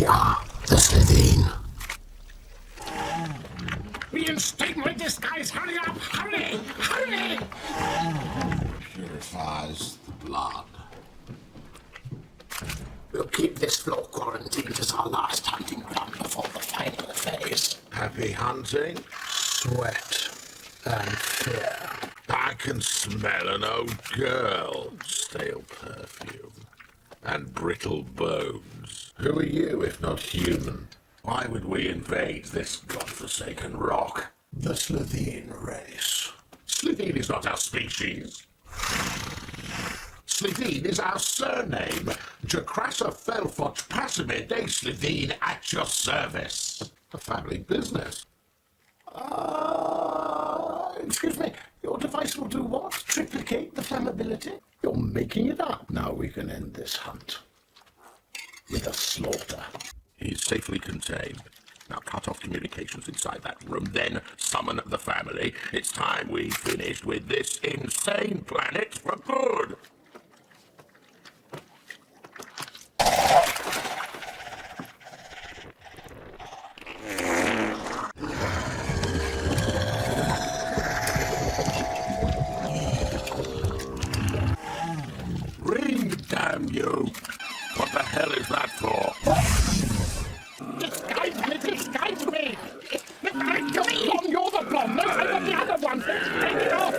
are the Slitheen. Reinstate my disguise! Hurry up! Hurry! Hurry! Purifies the blood. We'll keep this floor quarantined as our last hunting ground before the final phase. Happy hunting? Sweat and fear. I can smell an old girl. Stale perfume. And brittle bones. Who are you, if not human? Why would we invade this godforsaken rock? The Slitheen race. Slitheen is not our species. Slitheen is our surname. Jacrassa Felfoch Passamid de Slitheen at your service. A family business. Excuse me, your device will do what? Triplicate the flammability? You're making it up. Now we can end this hunt with a slaughter. He's safely contained. Now cut off communications inside that room, then summon the family. It's time we finished with this insane planet for good. Ring, damn you! What the hell is that for? Disguise me! Disguise me! You're the blonde! No, I want the other one! Take it off!